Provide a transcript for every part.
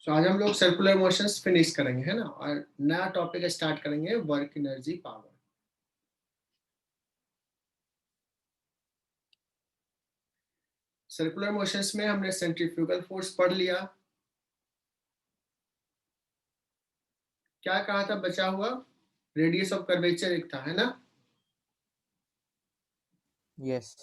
तो आज हम लोग सर्कुलर मोशंस फिनिश करेंगे, है ना, और नया टॉपिक स्टार्ट करेंगे, work energy power. Circular motions में हमने सेंट्रीफ्यूगल फोर्स पढ़ लिया। क्या कहा था बचा हुआ? रेडियस ऑफ कर्वेचर एक था, है ना। यस।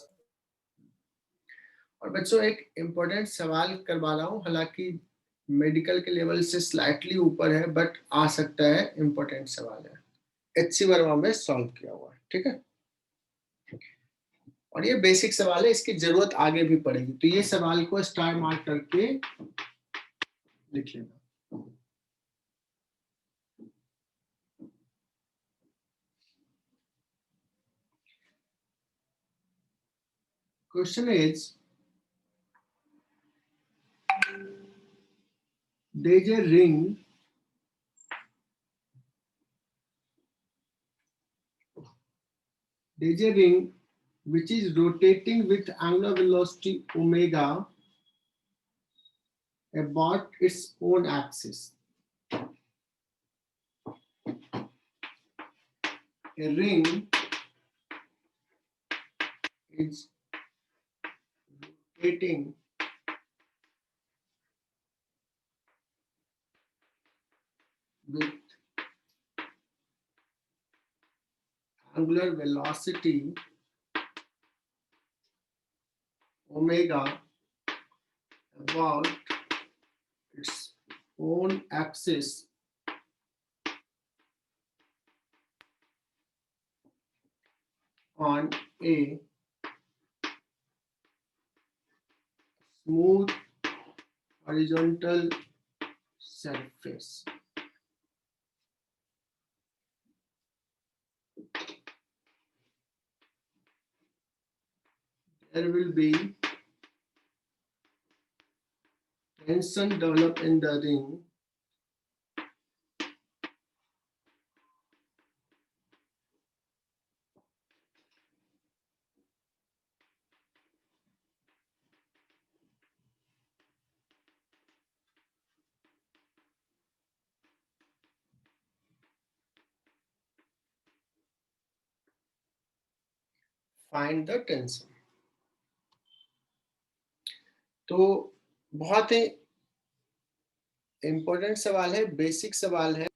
और बच्चों एक इंपॉर्टेंट सवाल करवा रहा हूँ, हालांकि मेडिकल के लेवल से स्लाइटली ऊपर है, बट आ सकता है, इंपॉर्टेंट सवाल है, HC वर्मा में सॉल्व किया हुआ है, ठीक है। और ये बेसिक सवाल है, इसकी जरूरत आगे भी पड़ेगी, तो ये सवाल को स्टार मार्क करके लिख लेना। Question is, there's a ring which is rotating with angular velocity omega about its own axis. A ring is rotating with angular velocity omega about its own axis on a smooth horizontal surface. There will be tension developed in the ring find the tension. तो बहुत ही important सवाल है, basic सवाल है।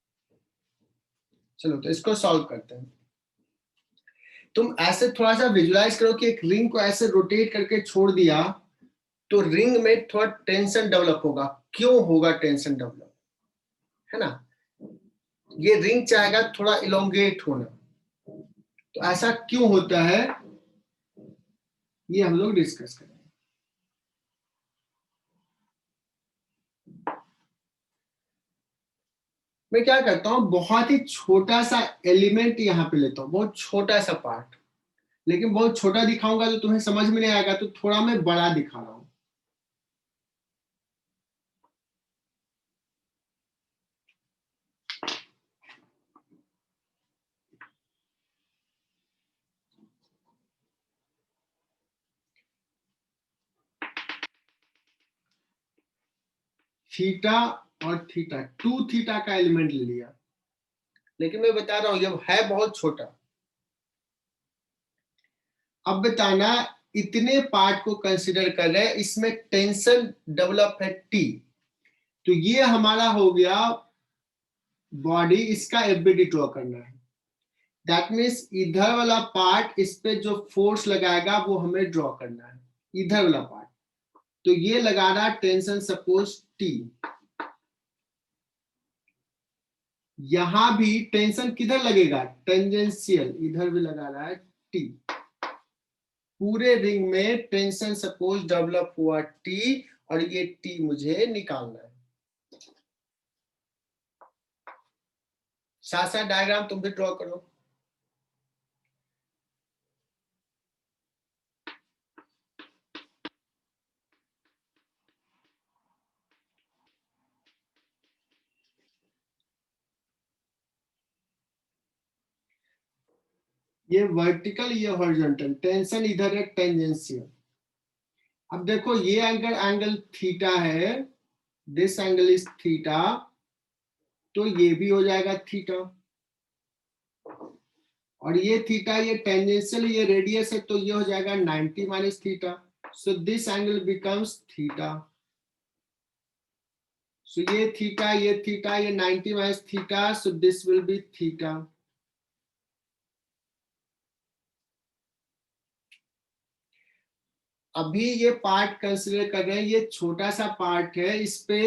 चलो तो इसको solve करते हैं। तुम ऐसे थोड़ा सा विजुलाइज करो कि एक रिंग को ऐसे रोटेट करके छोड़ दिया तो रिंग में थोड़ा टेंशन डेवलप होगा। क्यों होगा टेंशन डेवलप, है ना। ये रिंग चाहेगा थोड़ा इलोंगेट होना, तो ऐसा क्यों होता है ये हम लोग डिस्कस करेंगे। मैं क्या करता हूं, बहुत ही छोटा सा एलिमेंट यहां पे लेता हूं, बहुत छोटा सा पार्ट, लेकिन बहुत छोटा दिखाऊंगा तो तुम्हें समझ में नहीं आएगा, तो थोड़ा मैं बड़ा दिखा रहा हूं। थीटा और थीटा, 2 थीटा का एलिमेंट ले लिया, लेकिन मैं बता रहा हूं ये है बहुत छोटा। अब बताना, इतने पार्ट को कंसीडर कर रहे हैं, इसमें टेंशन डेवलप है T, तो ये हमारा हो गया बॉडी, इसका एफबीडी ड्रॉ करना है। दैट मीन्स इधर वाला पार्ट, इस पे जो फोर्स लगाएगा वो हमें ड्रॉ करना है, इधर वाला पार्ट। तो ये लगा रहा टेंशन सपोज T, यहां भी टेंशन किधर लगेगा, टेंजेंशियल, इधर भी लगा रहा है T। पूरे रिंग में टेंशन सपोज डेवलप हुआ T, और ये T मुझे निकालना है। साथ साथ डायग्राम तुम भी ड्रॉ करो। ये वर्टिकल, ये हॉरिजॉन्टल, टेंशन इधर है टेंजेंशियल। अब देखो ये एंगल थीटा है, दिस एंगल इज थीटा, तो ये भी हो जाएगा थीटा, और ये थीटा, ये टेंजेंशियल, ये रेडियस है, तो ये हो जाएगा 90 minus theta, so this angle becomes theta. So ये थीटा, ये 90 minus theta, so this will be theta. अभी ये पार्ट कंसिडर कर रहे हैं, ये छोटा सा पार्ट है, इस पे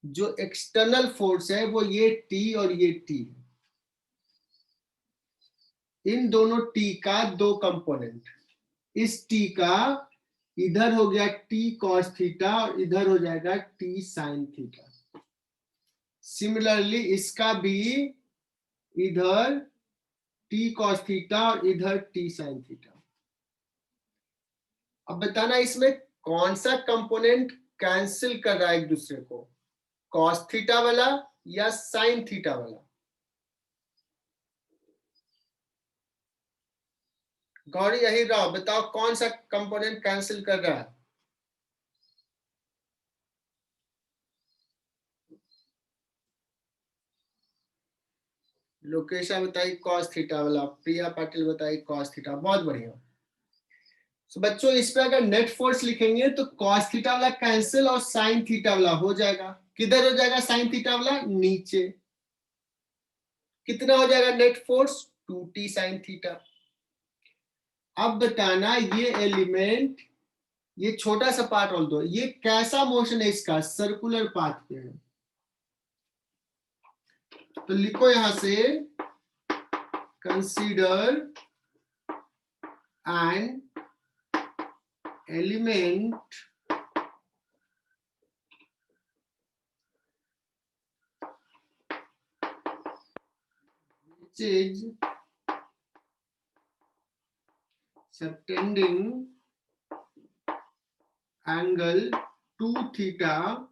जो एक्सटर्नल फोर्स है वो ये टी और ये टी, इन दोनों टी का दो कंपोनेंट, इस टी का इधर हो गया टी कॉस थीटा और इधर हो जाएगा टी साइन थीटा। सिमिलरली इसका भी इधर टी कॉस थीटा और इधर टी साइन थीटा। अब बताना इसमें कौन सा कंपोनेंट कैंसिल कर रहा है एक दूसरे को, कॉस थीटा वाला या साइन थीटा वाला? गौरी यही रहा, बताओ कौन सा कंपोनेंट कैंसिल कर रहा है? लोकेशा बताई कॉस थीटा वाला, प्रिया पाटिल बताई कॉस थीटा, बहुत बढ़िया। तो बच्चों इस पे अगर नेट फोर्स लिखेंगे तो कॉस थीटा वाला कैंसिल और साइन थीटा वाला हो जाएगा। किधर हो जाएगा साइन थीटा वाला? नीचे। कितना हो जाएगा net force? 2t sine theta. अब बताना ये एलिमेंट, ये छोटा सा पार्ट ऑल दो, ये कैसा मोशन है इसका? सर्कुलर पाथ पे है, तो लिखो यहां से consider an element which is subtending angle 2 theta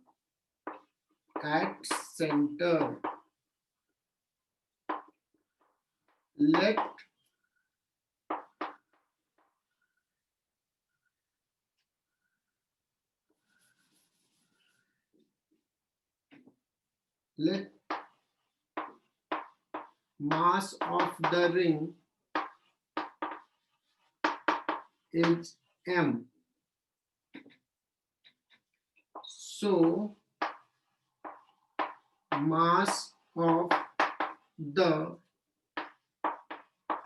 at center. Let mass of the ring is m. So mass of the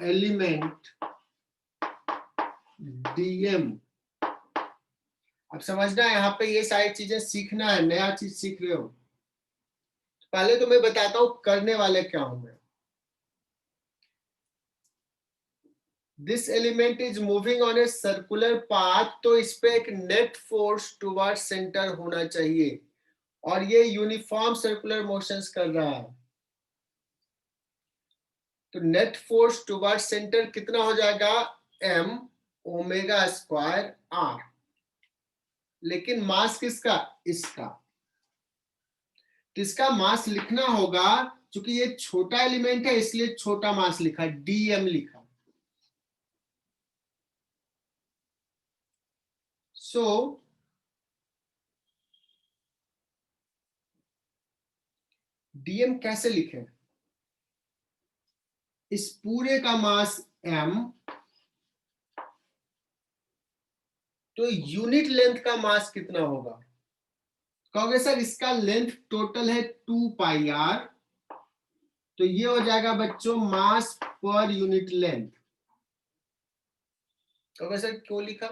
element dm। अब समझना है, यहाँ पे ये सारी चीजें सीखना है, नया चीज सीख रहे हो। पहले तो मैं बताता हूं करने वाले क्या हूं मैं। This element is moving on a circular path, तो इस पे एक नेट फोर्स टुवर्ड सेंटर होना चाहिए, और ये यूनिफॉर्म सर्कुलर मोशंस कर रहा है, तो नेट फोर्स टुवर्ड सेंटर कितना हो जाएगा? m omega square r। लेकिन मास किसका? इसका। तो इसका मास लिखना होगा, क्योंकि ये छोटा एलिमेंट है इसलिए छोटा मास लिखा, dm लिखा। सो dm कैसे लिखें? इस पूरे का मास m, तो यूनिट लेंथ का मास कितना होगा? कहोगे सर इसका लेंथ टोटल है 2 पाई r, तो ये हो जाएगा बच्चों मास पर यूनिट लेंथ। कहोगे सर क्यों लिखा?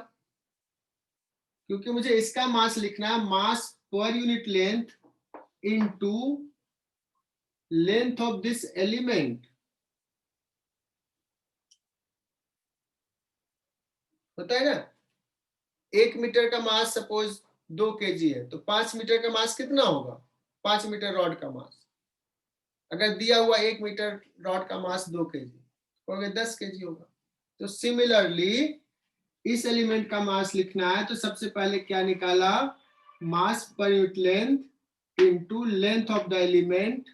क्योंकि मुझे इसका मास लिखना है mass per unit length into length of this element. होता है ना, 1 मीटर का मास सपोज 2 kg है, तो 5 मीटर का मास कितना होगा? 5 मीटर रॉड का मास। अगर दिया हुआ 1 मीटर रॉड का मास 2 kg, तो 10 kg होगा। तो सिमिलरली इस एलिमेंट का मास लिखना है, तो सबसे पहले क्या निकाला? Mass per unit length into length of the element.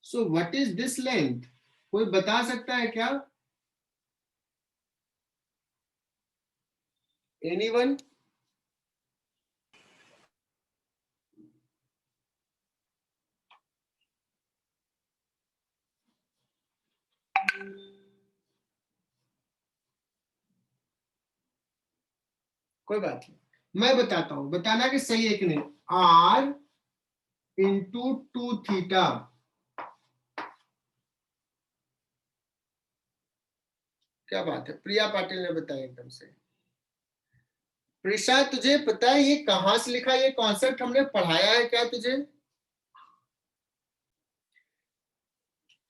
So what is this length? कोई बता सकता है क्या? एनीवन? कोई बात नहीं, मैं बताता हूं, बताना कि सही है कि नहीं। r इंटू 2 थीटा, क्या बात है, प्रिया पाटिल ने बताया एकदम से। प्रिशा, तुझे पता है ये कहां से लिखा, ये कॉन्सेप्ट हमने पढ़ाया है क्या तुझे?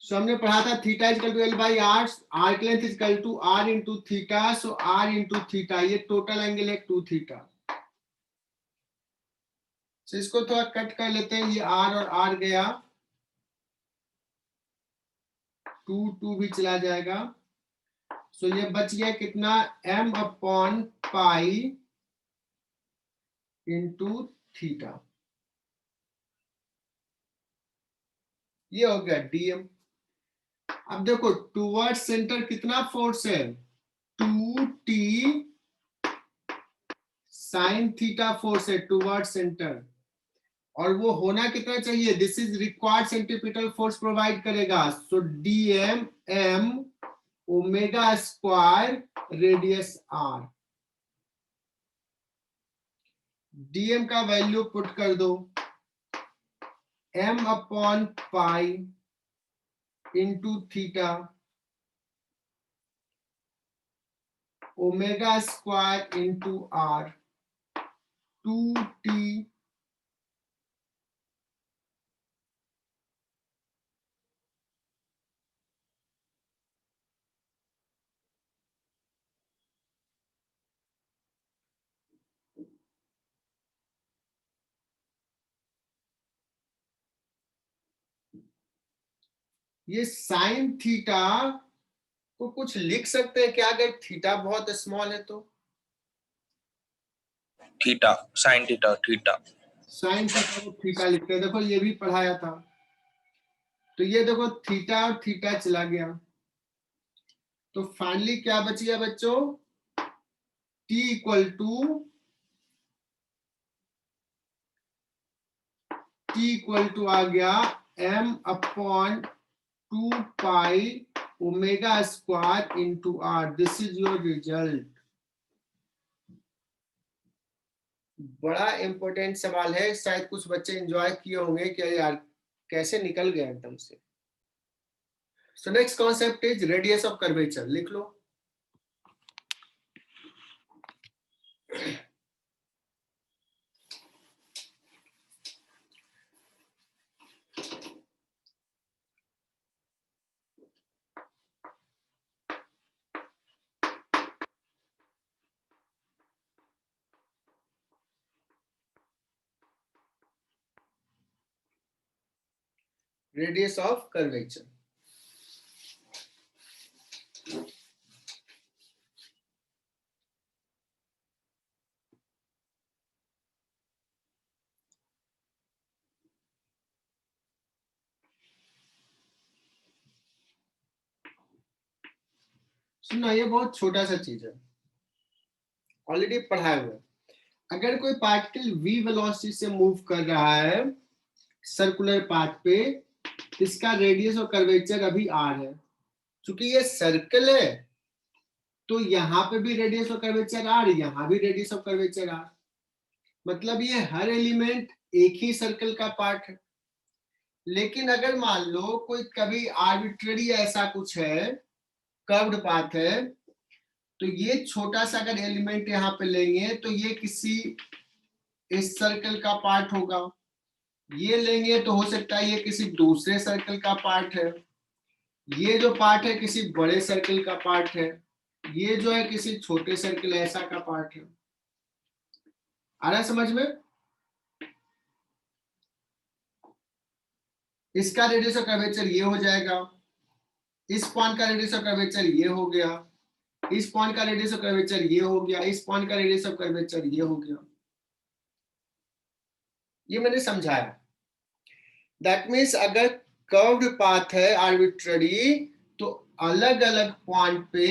सो हमने पढ़ा था theta is equal to L by R, arc length is equal to R into theta, so R into theta, ये टोटल एंगल है 2 थीटा। सो इसको थोड़ा कट कर लेते हैं, ये आर और आर गया, 2 भी चला जाएगा। सो ये बच गया कितना, m upon pi into theta, ये हो गया dm। अब देखो टूवर्ड सेंटर कितना फोर्स है, 2t साइन थीटा फोर्स है टूवर्ड सेंटर, और वो होना कितना चाहिए, this is required centripetal force provide करेगा। सो dm m omega square radius r, dm का वैल्यू पुट कर दो, m upon pi into theta omega square into r, 2t ये साइन थीटा को कुछ लिख सकते हैं क्या, अगर थीटा बहुत स्मॉल है तो? Theta, sine theta, theta, sine theta को थीटा लिखते हैं, देखो ये भी पढ़ाया था। तो ये देखो थीटा और थीटा चला गया, तो फाइनली क्या बच गया बच्चों, t इक्वल टू आ गया m upon 2 pi omega square into R, this is your result. बड़ा इंपॉर्टेंट सवाल है, शायद कुछ बच्चे एंजॉय किए होंगे कि यार कैसे निकल गया एकदम से। So next concept is radius of curvature, लिख लो। रेडियस ऑफ कर्वेचर, सुनना, ये बहुत छोटा सा चीज है, ऑलरेडी पढ़ाया हुआ है। अगर कोई पार्टिकल v वेलोसिटी से मूव कर रहा है सर्कुलर पाथ पे, इसका रेडियस ऑफ कर्वेचर अभी r है, क्योंकि ये सर्कल है तो यहाँ पे भी रेडियस ऑफ कर्वेचर r, यहाँ भी रेडियस ऑफ कर्वेचर r, मतलब ये हर एलिमेंट एक ही सर्कल का पार्ट है। लेकिन अगर मान लो कोई कभी आर्बिट्ररी ऐसा कुछ है, कर्व्ड पाथ है, तो ये छोटा सा अगर एलिमेंट यहाँ पे लेंगे तो ये किसी इस सर्कल का पार्ट होगा, ये लेंगे तो हो सकता है ये किसी दूसरे सर्कल का पार्ट है, ये जो पार्ट है किसी बड़े सर्कल का पार्ट है, ये जो है किसी छोटे सर्कल ऐसा का पार्ट है। आ रहा है समझ में? इसका रेडियस ऑफ कर्वेचर ये हो जाएगा, इस पॉइंट का रेडियस ऑफ कर्वेचर ये हो गया, इस पॉइंट का रेडियस ऑफ कर्वेचर ये हो गया, इस पॉइंट का रेडियस ऑफ कर्वेचर ये हो गया। ये मैंने समझाया। दैट मीन्स अगर कर्व्ड पाथ है आर्बिट्ररी, तो अलग अलग पॉइंट पे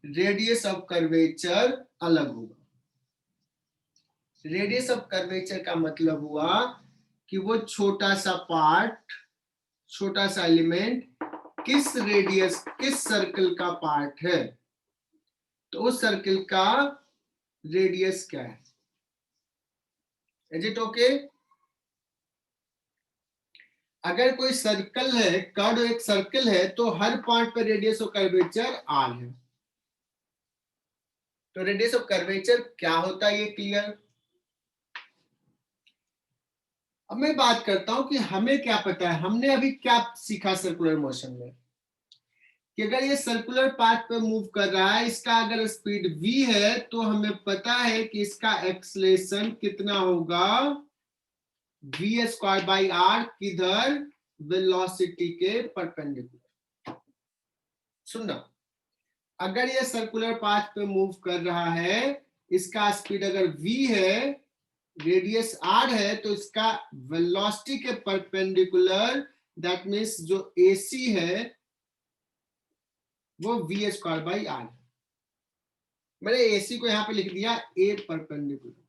रेडियस ऑफ कर्वेचर अलग होगा। रेडियस ऑफ कर्वेचर का मतलब हुआ कि वो छोटा सा पार्ट, छोटा सा एलिमेंट किस रेडियस, किस सर्कल का पार्ट है, तो उस सर्कल का रेडियस क्या है। Is it okay? अगर कोई सर्कल है, कर्व एक सर्कल है, तो हर पॉइंट पर रेडियस ऑफ कर्वेचर आर है। तो रेडियस ऑफ कर्वेचर क्या होता है, ये क्लियर। अब मैं बात करता हूं कि हमें क्या पता है, हमने अभी क्या सीखा सर्कुलर मोशन में, कि अगर ये सर्कुलर पाथ पे मूव कर रहा है, इसका अगर स्पीड v है, तो हमें पता है कि इसका एक्सलेशन कितना होगा, v स्क्वायर बाई आर, किधर, वेलोसिटी के परपेंडिकुलर। सुनना, अगर ये सर्कुलर पाथ पे मूव कर रहा है, इसका स्पीड अगर v है, रेडियस r है, तो इसका वेलोसिटी के परपेंडिकुलर, दैट मीन्स जो ac है वो v स्क्वायर बाई आर है। मैंने AC को यहां पे लिख दिया A परपेंडिकुलर।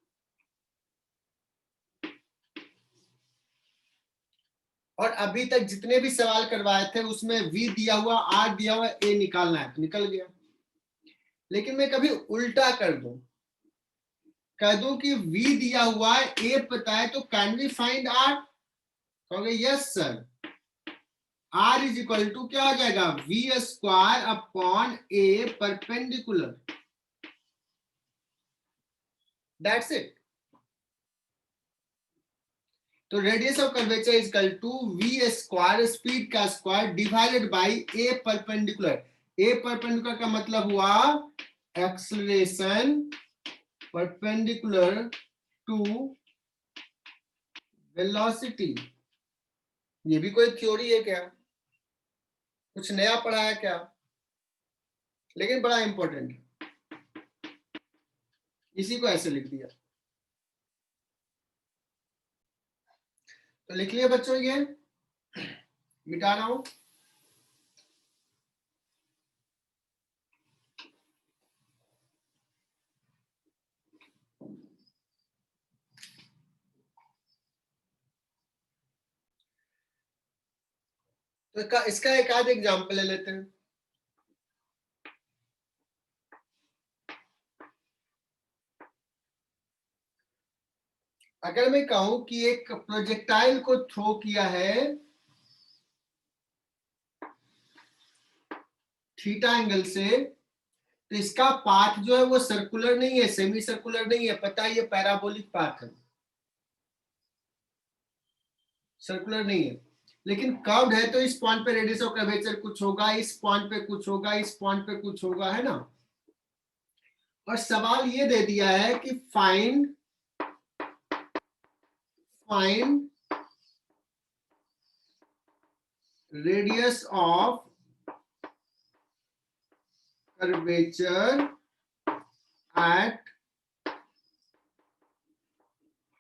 और अभी तक जितने भी सवाल करवाए थे उसमें V दिया हुआ, R दिया हुआ, A निकालना है, तो निकल गया। लेकिन मैं कभी उल्टा कर दूं, कह दूं कि V दिया हुआ है, A पता है, तो कैन वी फाइंड R? कहोगे yes sir. R is equal to क्या हो जाएगा, V square upon A perpendicular, that's it. तो radius of curvature is equal to v square, speed का square, divided by a perpendicular. a perpendicular का मतलब हुआ acceleration perpendicular to velocity. ये भी कोई थ्योरी है क्या, कुछ नया पढ़ा है क्या, लेकिन बड़ा इंपॉर्टेंट है। इसी को ऐसे लिख दिया, तो लिख लिया बच्चों, ये मिटा रहा हूं। तो इसका एक आध एग्जाम्पल ले लेते हैं। अगर मैं कहूं कि एक प्रोजेक्टाइल को थ्रो किया है थीटा एंगल से, तो इसका पाथ जो है वो सर्कुलर नहीं है, सेमी सर्कुलर नहीं है, पता है, ये पैराबोलिक पाथ है, सर्कुलर नहीं है। लेकिन कर्व्ड है, तो इस पॉइंट पे रेडियस ऑफ कर्वेचर कुछ होगा, इस पॉइंट पे कुछ होगा, इस पॉइंट पे कुछ होगा, है ना। और सवाल ये दे दिया है कि find radius of curvature at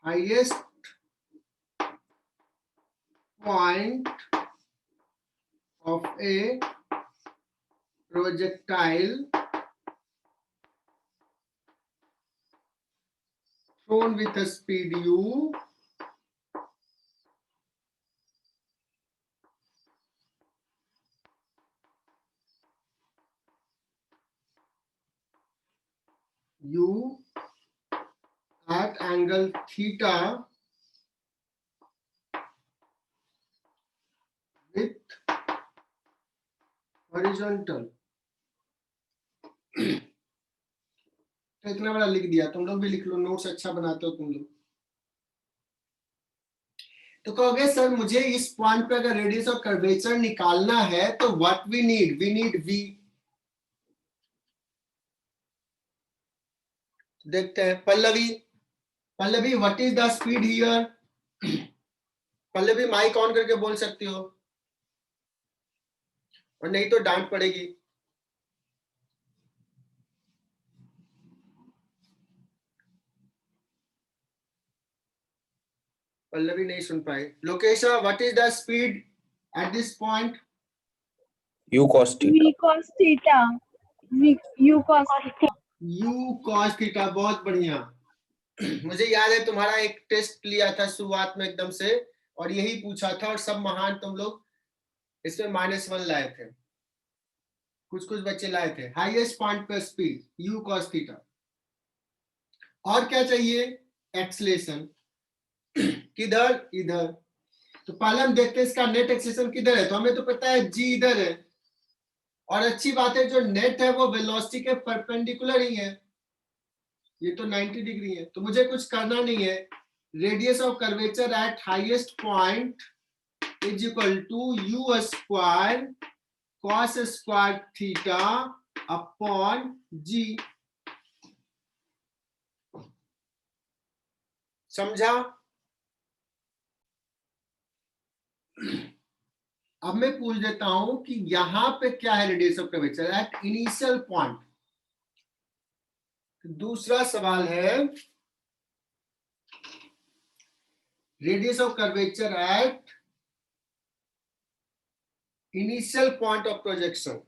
highest point of a projectile thrown with a speed u at angle theta with horizontal। तो इतना बड़ा लिख दिया, तुम लोग भी लिख लो, नोट्स अच्छा बनाते हो तुम लोग। तो कहोगे सर मुझे इस पॉइंट पे अगर रेडियस ऑफ कर्वेचर निकालना है, तो व्हाट वी नीड v। देखते हैं, Pallavi what is the speed here. Pallavi mic on करके बोल सकती हो, और नहीं तो डांट पड़ेगी। पल्लवी नहीं सुन पाए। Lokesha what is the speed at this point. U cos theta. v cos theta, u cos theta। u cos theta, बहुत बढ़िया। मुझे याद है तुम्हारा एक टेस्ट लिया था शुरुआत में एकदम से, और यही पूछा था, और सब महान तुम लोग इसमें -1 लाए थे, कुछ कुछ बच्चे लाए थे। हाईएस्ट पॉइंट पर स्पीड u cos थीटा। और क्या चाहिए? एक्सलेशन। किधर? इधर। तो पहले हम देखते हैं इसका नेट एक्सलेशन किधर है। तो हमें तो पता है g इधर है, और अच्छी बात है जो नेट है वो वेलोसिटी के परपेंडिकुलर ही है, ये तो 90 डिग्री है, तो मुझे कुछ करना नहीं है। Radius of curvature at highest point is equal to u square cos square theta upon g। समझा? अब मैं पूछ देता हूं कि यहां पे क्या है radius of curvature at initial point. दूसरा सवाल है radius of curvature at initial point of projection.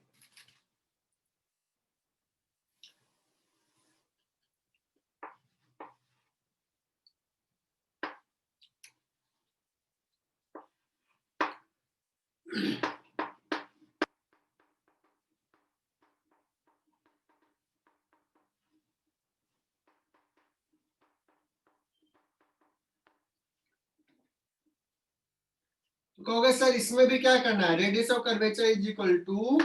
तो कहोगे सर इसमें भी क्या करना है? Radius of curvature is equal to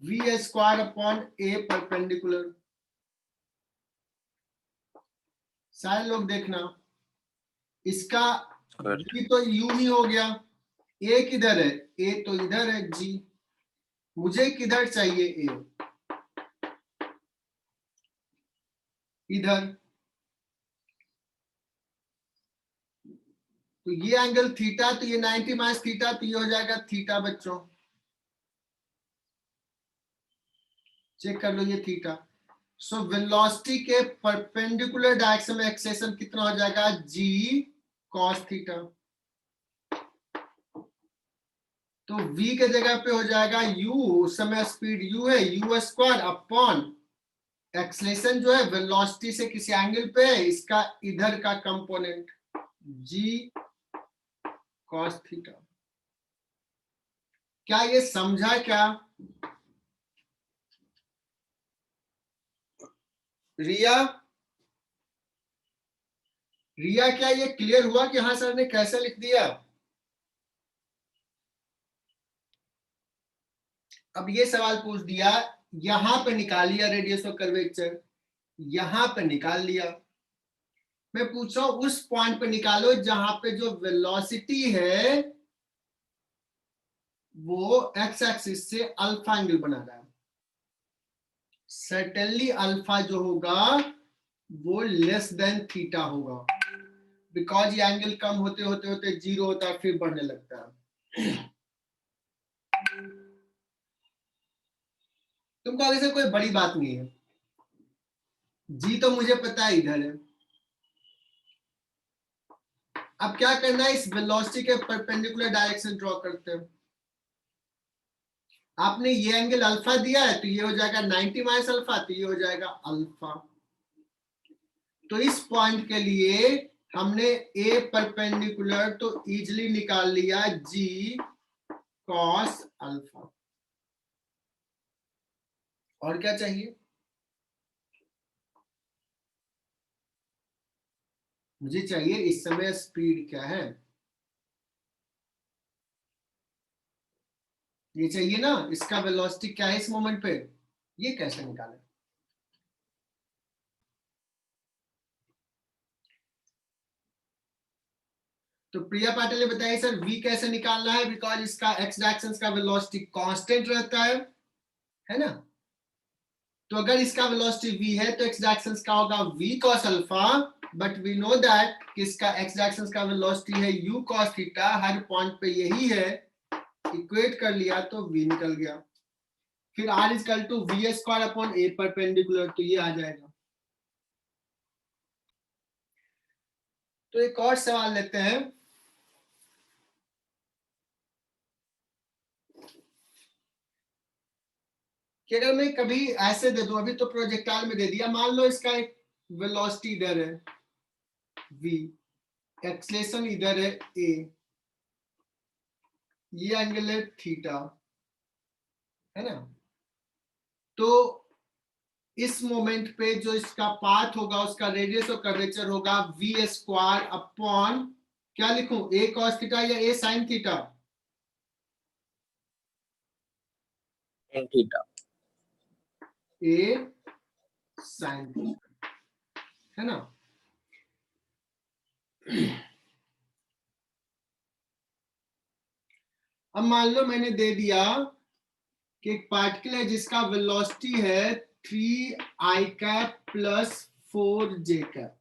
v square upon a perpendicular. सारे लोग देखना, इसका Correct. v तो u ही हो गया, a किधर है? a तो इधर है g, मुझे किधर चाहिए a? इधर। तो ये एंगल थीटा, तो ये 90 माइनस थीटा, तो ये हो जाएगा थीटा बच्चों। चेक कर लो, ये थीटा। सो वेलोसिटी के परपेंडिकुलर डायरेक्शन में एक्सेलेरेशन कितना हो जाएगा? g cos theta. तो v के जगह पे हो जाएगा u, उस समय स्पीड u है, u स्क्वायर अपॉन एक्सेलेरेशन जो है वेलोसिटी से किसी एंगल पे है, इसका इधर का कंपोनेंट g cos थीटा। क्या ये समझा क्या? रिया, रिया क्या ये क्लियर हुआ कि हाँ सर ने कैसे लिख दिया? अब ये सवाल पूछ दिया, यहां पे निकाल लिया रेडियस ऑफ कर्वेचर, यहां पे निकाल लिया। मैं पूछ रहा हूं उस पॉइंट पे निकालो जहां पे जो वेलोसिटी है वो एक्स एक्सिस से अल्फा एंगल बना रहा है। सर्टेनली अल्फा जो होगा वो लेस देन थीटा होगा, बिकॉज ये एंगल कम होते होते होते जीरो होता है, फिर बढ़ने लगता है। तुमको आगे से कोई बड़ी बात नहीं है, जी तो मुझे पता है इधर है। अब क्या करना है, इस वेलोसिटी के परपेंडिकुलर डायरेक्शन ड्रॉ करते हैं। आपने ये एंगल अल्फा दिया है तो ये हो जाएगा 90 माइनस अल्फा, तो ये हो जाएगा अल्फा। तो इस पॉइंट के लिए हमने ए परपेंडिकुलर तो इजिली निकाल लिया जी कॉस अल्फा। और क्या चाहिए? मुझे चाहिए इस समय स्पीड क्या है, ये चाहिए ना, इसका वेलोसिटी क्या है इस मोमेंट पे, ये कैसे निकालें? तो प्रिया पाटिल ने बताया सर v कैसे निकालना है, बिकॉज इसका x डायरेक्शन का वेलोसिटी कांस्टेंट रहता है ना। तो अगर इसका वेलोसिटी v है तो x डायरेक्शन का होगा v cos alpha, but we know that कि इसका x डायरेक्शन का वेलोसिटी है u cos थीटा, हर पॉइंट पे यही है, इक्वेट कर लिया तो v निकल गया। फिर r is equal to v square upon a perpendicular, तो ये आ जाएगा। तो एक और सवाल लेते हैं। कि अगर मैं कभी ऐसे दे दूं, अभी तो प्रोजेक्टाइल में दे दिया, मान लो इसका एक वेलोसिटी इधर है v, एक्सलेशन इधर है a, ये एंगल है थीटा, है ना। तो इस मोमेंट पे जो इसका पाथ होगा उसका रेडियस और कर्वेचर होगा v स्क्वायर अपॉन, क्या लिखूं, a cos थीटा या a sin theta? sin theta. a sin theta, है ना। अब मान लो मैंने दे दिया कि एक पार्टिकल है जिसका वेलोसिटी है 3i cap plus 4j cap,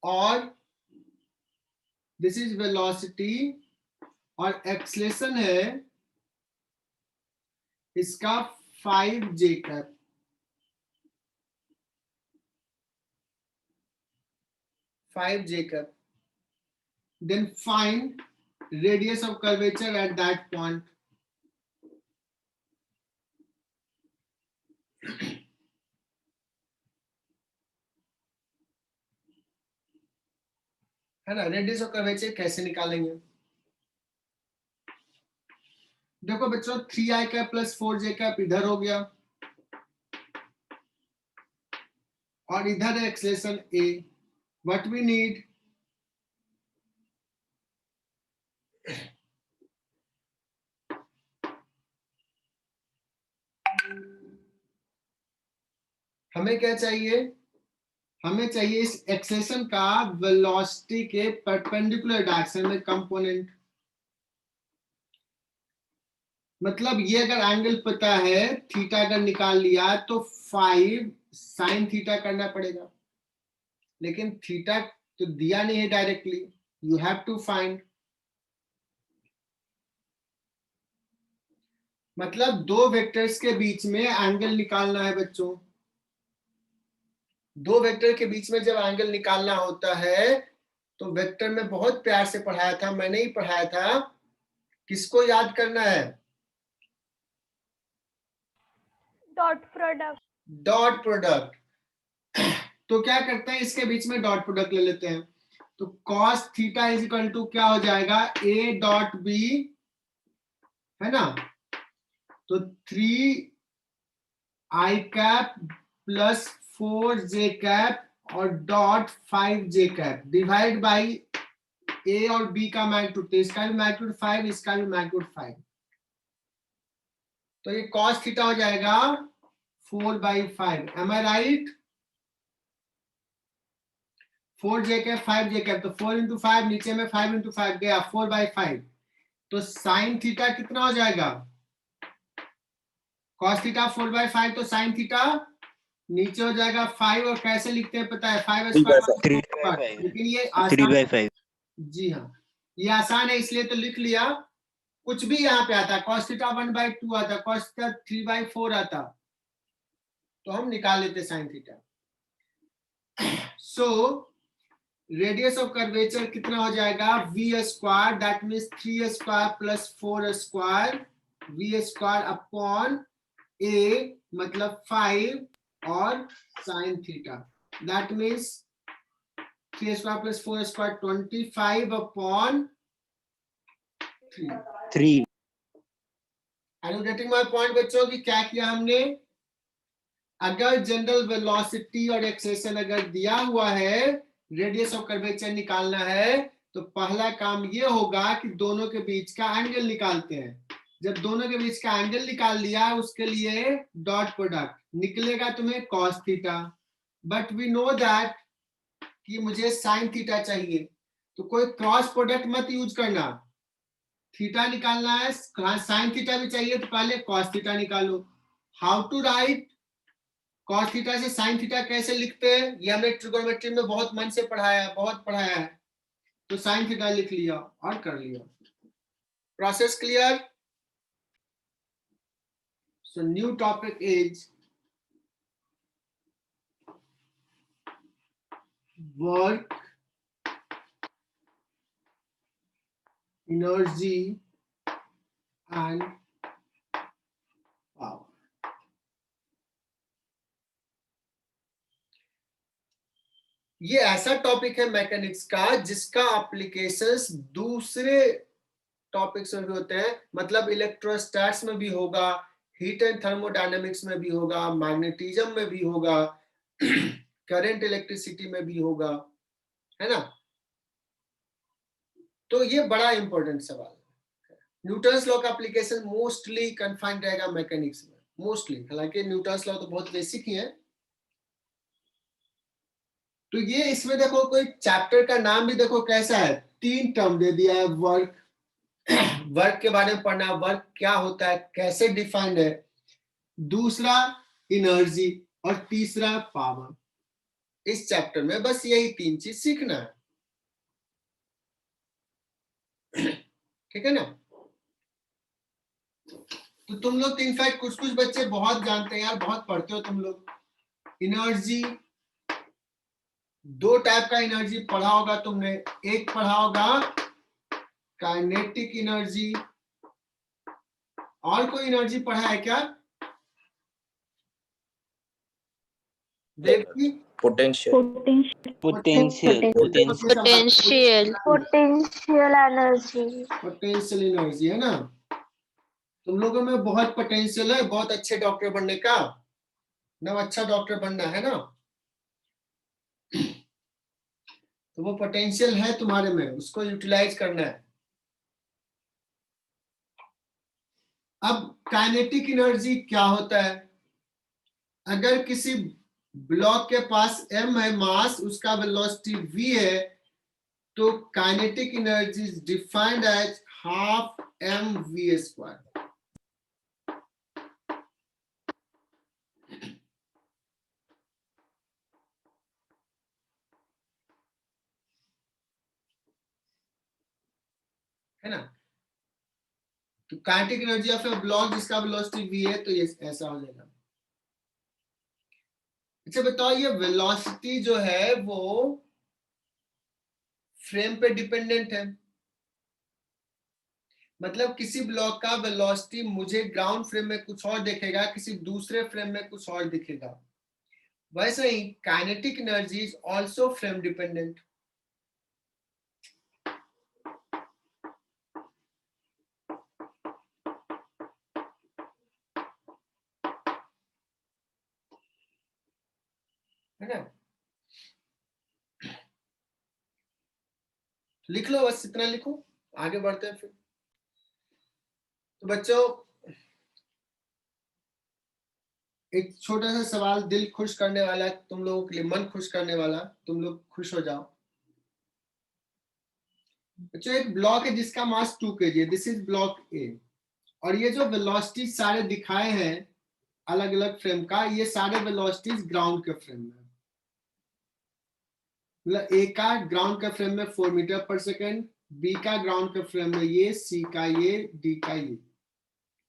और दिस इज वेलोसिटी, और एक्सलेशन है इसका 5j cap. Then find radius of curvature at that point. है ना, रेडियस ऑफ कर्वेचर कैसे निकालेंगे? देखो बच्चों, 3i cap plus 4j cap इधर हो गया, और इधर है acceleration a. What we need, हमें क्या चाहिए, हमें चाहिए इस एक्सेशन का वेलोसिटी के परपेंडिकुलर डायरेक्शन में कंपोनेंट। मतलब ये अगर एंगल पता है, थीटा अगर निकाल लिया तो 5 साइन थीटा करना पड़ेगा, लेकिन थीटा तो दिया नहीं है directly, you have to find. मतलब दो वेक्टर्स के बीच में एंगल निकालना है बच्चों। दो वेक्टर के बीच में जब एंगल निकालना होता है तो वेक्टर में बहुत प्यार से पढ़ाया था, मैंने ही पढ़ाया था, किसको याद करना है, डॉट प्रोडक्ट। Dot product. तो क्या करते हैं, इसके बीच में डॉट प्रोडक्ट ले लेते हैं। तो cos theta is equal to क्या हो जाएगा, a डॉट b, है ना। तो 3i cap plus 4j cap और dot 5j cap divide by a और b का मैग्नीट्यूड, तो इसका भी मैग्नीट्यूड 5, इसका भी मैग्नीट्यूड 5। तो ये cos थीटा हो जाएगा 4/5, am I right. 4j cap 5j cap, तो 4 इंटू 5, नीचे में 5 इंटू 5 गया 4/5। तो साइन थीटा कितना हो जाएगा, cos थीटा 4/5, तो साइन थीटा नीचे हो जाएगा 5, और कैसे लिखते हैं पता है, 5 स्क्वायर, लेकिन ये आसान, 3/5। जी हाँ, ये आसान है इसलिए तो लिख लिया। कुछ भी यहाँ पे आता, cos थीटा 1/2 आता, cos थीटा 3/4 आता, तो हम निकाल लेते sine theta. So radius of curvature कितना हो जाएगा, v square, that means 3 square plus 4 square, v square upon a मतलब 5 और sine theta, that means 3 square plus 4 square 25 upon 3। Are you getting my point बच्चों, की क्या किया हमने, अगर जनरल वेलोसिटी और एक्सेलेरेशन अगर दिया हुआ है, रेडियस ऑफ कर्वेचर निकालना है, तो पहला काम ये होगा कि दोनों के बीच का एंगल निकालते हैं। जब दोनों के बीच का एंगल निकाल लिया, उसके लिए डॉट प्रोडक्ट निकलेगा तुम्हें cos theta, but we know that कि मुझे साइन थीटा चाहिए, तो कोई क्रॉस प्रोडक्ट मत यूज करना। थीटा निकालना है, साइन थीटा भी चाहिए, तो पहले cos थीटा निकालो। How to write cos theta से sin थीटा कैसे लिखते हैं, ये हमने ट्रिगोनोमेट्री में बहुत मन से बहुत पढ़ाया है। तो sin थीटा लिख लिया और कर लिया, process clear. So new topic is work, energy and power. ये ऐसा टॉपिक है मैकेनिक्स का जिसका एप्लीकेशंस दूसरे टॉपिक्स में भी होते हैं, मतलब इलेक्ट्रोस्टैट्स में भी होगा, हीट एंड थर्मोडायनेमिक्स में भी होगा, मैग्नेटिज्म में भी होगा, करंट इलेक्ट्रिसिटी में भी होगा, है ना। तो ये बड़ा इंपॉर्टेंट सवाल है। न्यूटन्स लॉ का एप्लीकेशन मोस्टली कन्फाइंड रहेगा मैकेनिक्स में, मोस्टली। हालांकि न्यूटन्स लॉ तो बहुत बेसिक ही है। तो ये इसमें देखो कोई चैप्टर का नाम भी देखो कैसा है, 3 टर्म दे दिया है। वर्क, वर्क के बारे में पढ़ना, वर्क क्या होता है, कैसे डिफाइंड है, दूसरा एनर्जी, और तीसरा पावर। इस चैप्टर में बस यही 3 चीज सीखना है, ठीक है ना। तो तुम लोग इनफैक्ट कुछ कुछ बच्चे बहुत जानते हैं यार, बहुत पढ़ते हो तुम लोग। एनर्जी, 2 टाइप का एनर्जी पढ़ा होगा तुमने। एक पढ़ा होगा काइनेटिक एनर्जी, और कोई एनर्जी पढ़ा है क्या Devaki? Potential. Potential energy. Potential energy है ना। तुम लोगों में बहुत पोटेंशियल है, बहुत अच्छे डॉक्टर बनने का ना, अच्छा डॉक्टर बनना है ना। तो वो पोटेंशियल है तुम्हारे में, उसको यूटिलाइज करना है। अब काइनेटिक एनर्जी क्या होता है? अगर किसी ब्लॉक के पास m है मास, उसका वेलोसिटी v है, तो kinetic energy is defined as half mv²। है ना। तो kinetic energy of a block जिसका वेलोसिटी v है, तो ये ऐसा हो जाएगा। अच्छा बताओ, ये वेलोसिटी जो है वो फ्रेम पे डिपेंडेंट है। मतलब किसी ब्लॉक का वेलोसिटी मुझे ग्राउंड फ्रेम में कुछ और दिखेगा, किसी दूसरे फ्रेम में कुछ और दिखेगा। वैसे ही kinetic energy is also frame dependent. है ना। लिख लो, बस इतना लिखो, आगे बढ़ते हैं फिर। तो बच्चों, एक छोटा सा सवाल, दिल खुश करने वाला, तुम लोगों के लिए मन खुश करने वाला, तुम लोग खुश हो जाओ। बच्चों, एक ब्लॉक है जिसका मास 2 kg है, दिस इज ब्लॉक ए, और ये जो वेलोसिटी सारे दिखाए हैं अलग अलग फ्रेम का, ये सारे वेलोसिटीज ग्राउंड के फ्रेम में। मतलब ए का ग्राउंड का फ्रेम में 4 मीटर पर सेकेंड, बी का ग्राउंड का फ्रेम में ये, सी का ये, डी का ये।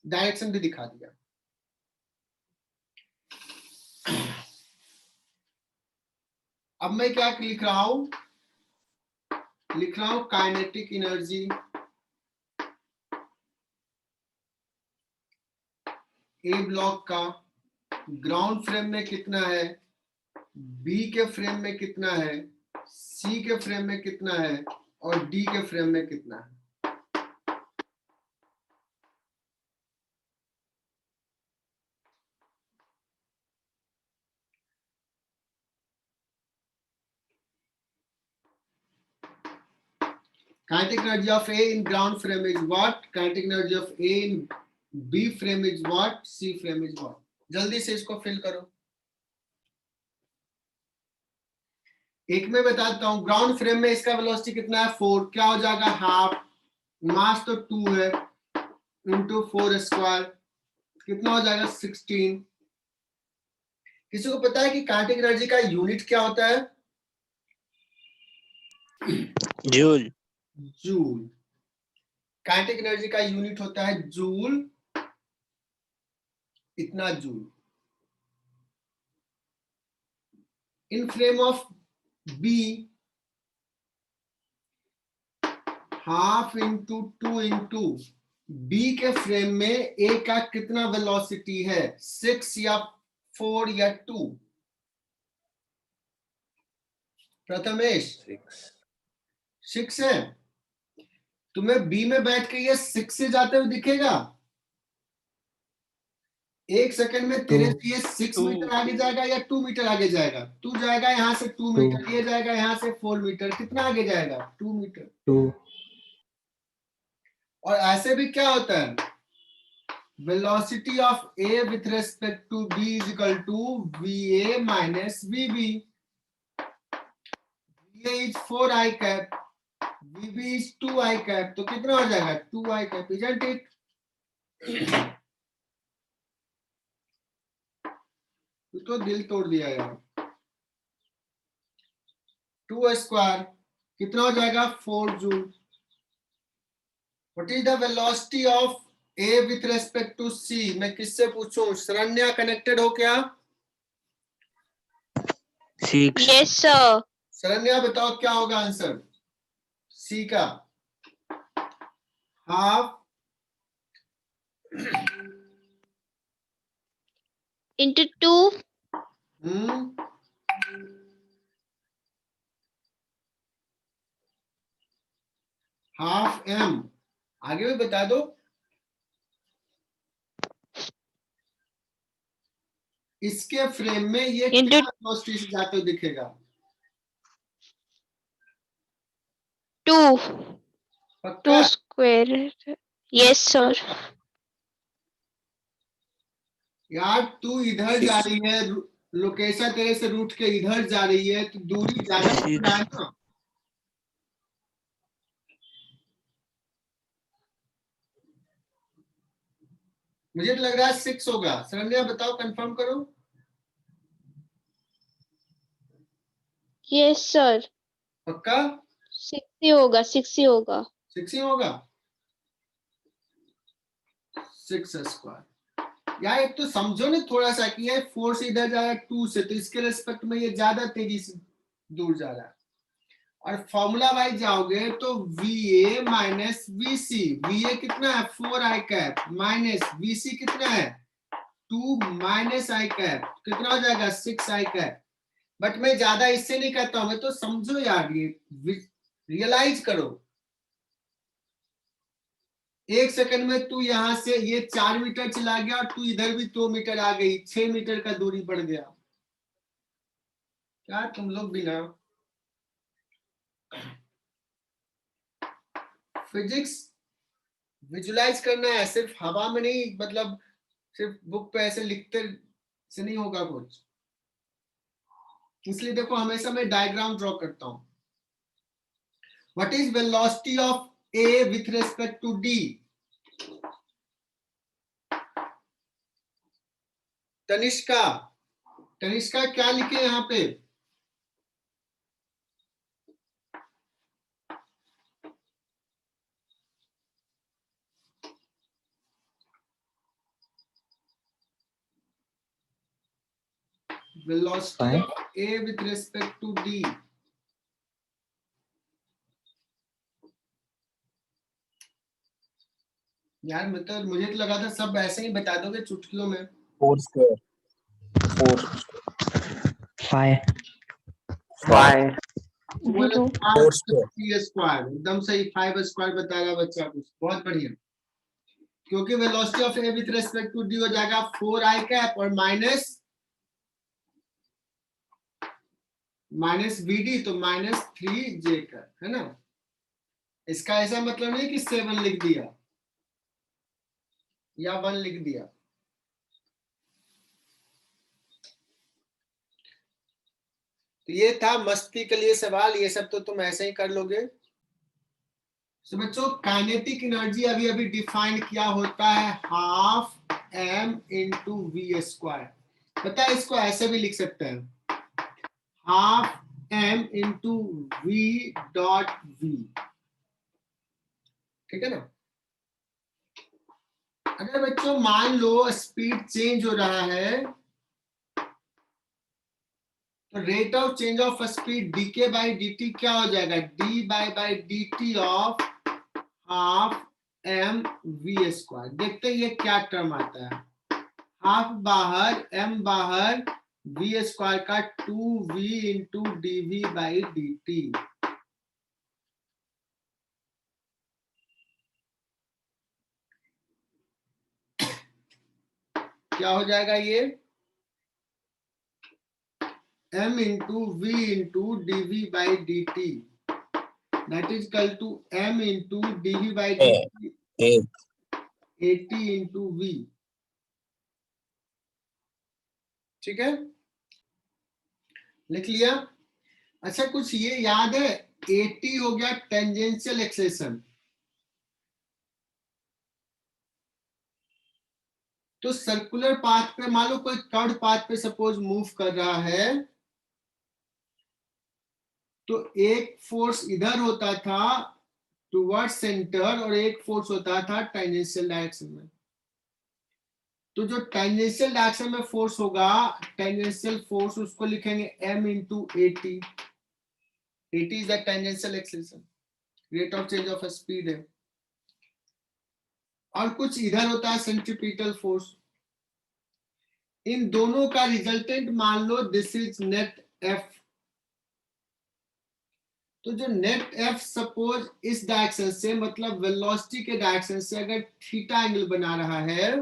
डायरेक्शन भी दिखा दिया। अब मैं क्या लिख रहा हूं? लिख रहा हूं काइनेटिक एनर्जी ए ब्लॉक का ग्राउंड फ्रेम में कितना है, बी के फ्रेम में कितना है, सी के फ्रेम में कितना है, और डी के फ्रेम में कितना है। Kinetic energy of A in ground frame is what? Kinetic energy of A in B frame is what? C frame is what? जल्दी से इसको फिल करो। एक में बताता हूं, ग्राउंड फ्रेम में इसका वेलोसिटी कितना है? 4। क्या हो जाएगा? हाफ, मास तो 2 है, इंटू 4² कितना हो जाएगा? 16। किसी को पता है कि काइनेटिक एनर्जी का यूनिट क्या होता है? Joule. जूल। काइनेटिक एनर्जी का यूनिट होता है जूल, इतना joule. In frame of B, half into 2 into B के फ्रेम में ए का कितना वेलोसिटी है? 6 या 4 या 2? प्रथमेश 6. 6 है। तुम्हें बी में बैठ के ये 6 से जाते हुए दिखेगा? 1 सेकंड में तेरे से ये 6 Two. मीटर आगे जाएगा या 2 मीटर आगे जाएगा? तू जाएगा यहाँ से 2 मीटर, ये जाएगा यहाँ से 4 मीटर, कितना आगे जाएगा? 2 मीटर। 2. और ऐसे भी क्या होता है, velocity of A with respect to B is equal to V A minus V B. V is 4 I cap, V B is 2 I cap, तो कितना हो जाएगा? 2 आई कैप, इजंट इट? तो दिल तोड़ दिया यार। 2 स्क्वायर कितना हो जाएगा? 4 joule. What is the velocity of A with respect to C? मैं किससे पूछूं? शरण्या कनेक्टेड हो क्या? 6. Yes, sir. शरण्या बताओ क्या होगा आंसर सी का? Half Into 2. हाफ एम, आगे भी बता दो। इसके फ्रेम में ये क्या वेलोसिटी से जाते हुए दिखेगा? 2. पक्का? 2 square. Yes, sir. यार तू इधर जा रही है, लोकेशन तेरे से रूट के इधर जा रही है, तो दूरी ज्यादा है ना? मुझे तो लग रहा है 6 होगा। शरण्या बताओ, कंफर्म करो। Yes, sir. पक्का 6 ही होगा, 6 ही होगा. 6 ही होगा। 6 स्क्वायर। यार एक तो समझो ना थोड़ा सा कि ये 4 से इधर जा रहा है 2 से, तो इसके रेस्पेक्ट में ये ज्यादा तेजी से दूर जा रहा है। और फॉर्मूला वाइज जाओगे तो V A minus V C. V A कितना है? 4 I cap, minus V C कितना है? 2 माइनस आई कैप, कितना हो जाएगा? 6 आई कैप। बट मैं ज्यादा इससे नहीं कहता हूं, मैं तो समझो यार, ये रियलाइज करो। 1 सेकंड में तू यहां से ये 4 मीटर चला गया और तू इधर भी 2 मीटर आ गई, 6 मीटर का दूरी बढ़ गया। क्या तुम लोग भी ना फिजिक्स विजुलाइज करना है, सिर्फ हवा में नहीं, मतलब सिर्फ बुक पे ऐसे लिखते से नहीं होगा कुछ। इसलिए देखो हमेशा मैं डायग्राम ड्रॉ करता हूं। What is velocity of A with respect to D? Tanishka, Tanishka क्या लिखे यहाँ पे? velocity of A with respect to D. यार मतलब मुझे तो लगा था सब ऐसे ही बता दोगे चुटकियों में। 4 square. 4. 5. 5. 4 square. स्क्वायर, एकदम सही। 5 स्क्वायर बता रहा बच्चा कुछ, बहुत बढ़िया। क्योंकि velocity of A with respect to D हो जाएगा 4 आई कैप और माइनस वीडी, तो -3 जे का, है ना? इसका ऐसा मतलब नहीं कि 7 लिख दिया या 1 लिख दिया। तो ये था मस्ती के लिए सवाल, ये सब तो तुम ऐसे ही कर लोगे। तो बच्चों काइनेटिक एनर्जी अभी अभी डिफाइन किया होता है half m into V square. पता है इसको ऐसे भी लिख सकते हैं, half m into V dot V, ठीक है ना? अगर बच्चों मान लो स्पीड चेंज हो रहा है, तो rate of change of speed DK by dt क्या हो जाएगा? D by dt of half m v square. देखते हैं ये क्या टर्म आता है। हाफ बाहर, m बाहर, v स्क्वायर का 2v into dv by dt। क्या हो जाएगा ये? m into v into dv by dt, that is equal to m into dv by dt A 80 into v। ठीक है, लिख लिया। अच्छा, कुछ ये याद है, 80 हो गया टेंजेंशियल एक्सेलेरेशन। तो सर्कुलर पाथ पे मान लो कोई कर्व पाथ पे सपोज मूव कर रहा है, तो एक फोर्स इधर होता था टुवर्ड सेंटर और एक फोर्स होता था टेंजेंशियल डायरेक्शन में। तो जो टेंजेंशियल डायरेक्शन में फोर्स होगा, टेंजेंशियल फोर्स, उसको लिखेंगे m into 80। 80 is the tangential acceleration, rate of change of speed है। और कुछ इधर होता है सेंट्रीपिटल फोर्स। इन दोनों का रिजल्टेंट मान लो दिस इज नेट एफ। तो जो नेट एफ सपोज इस डायरेक्शन से, मतलब वेलोसिटी के डायरेक्शन से अगर थीटा एंगल बना रहा है,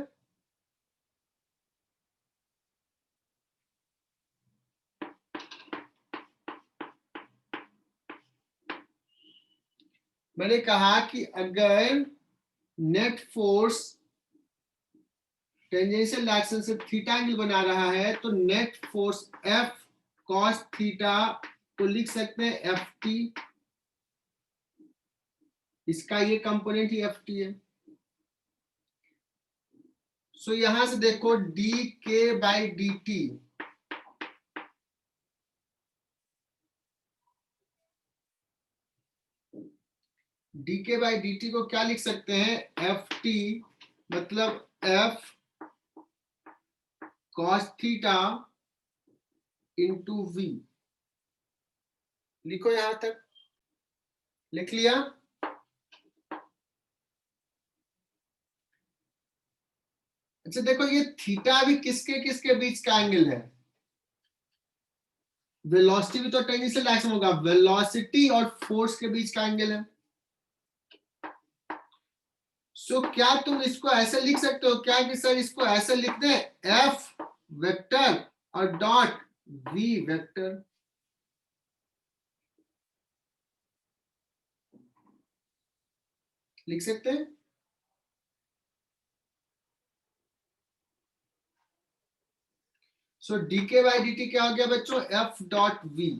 मैंने कहा कि अगर नेट फोर्स टेंजेंशियल डायरेक्शन से थीटा एंगल बना रहा है, तो net force F cos theta को लिख सकते हैं एफ टी। इसका ये कंपोनेंट ही एफ टी है। सो यहां से देखो डी के बाई डी टी, डी के बाई डी टी को क्या लिख सकते हैं? एफ टी मतलब F cos theta into V. लिखो, यहां तक लिख लिया। अच्छा देखो, ये थीटा भी किसके किसके बीच का एंगल है? वेलोसिटी भी तो टेंजेंशियल डायरेक्शन होगा, वेलोसिटी और फोर्स के बीच का एंगल है। सो क्या तुम इसको ऐसे लिख सकते हो क्या कि सर इसको ऐसे लिख दे, एफ वेक्टर और डॉट वी वेक्टर? लिख सकते हैं। सो डी के बाई डी टी क्या हो गया बच्चों? F dot V,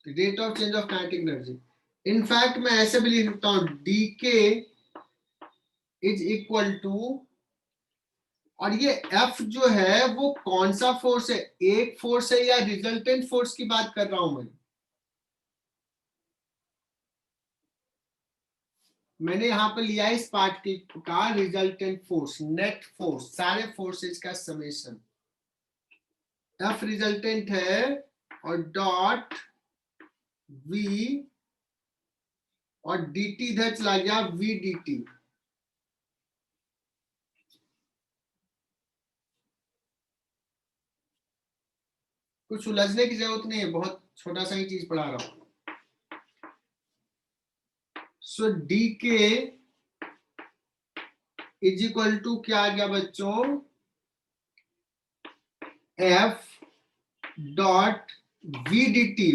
rate of change of kinetic energy. In fact मैं ऐसे भी लिख सकता हूं, D K is equal to, और ये एफ जो है वो कौन सा फोर्स है? एक फोर्स है या रिजल्टेंट फोर्स की बात कर रहा हूं मैं? मैंने यहां पर लिया इस पार्ट का रिजल्टेंट फोर्स, नेट फोर्स, सारे फोर्सेज का समेशन। एफ रिजल्टेंट है और डॉट वी, और dt इधर चला गया वी dt। कुछ उलझने की जरूरत नहीं है, बहुत छोटा सा ही चीज पढ़ा रहा हूं। So D K is equal to क्या आ गया बच्चों? F dot V D T.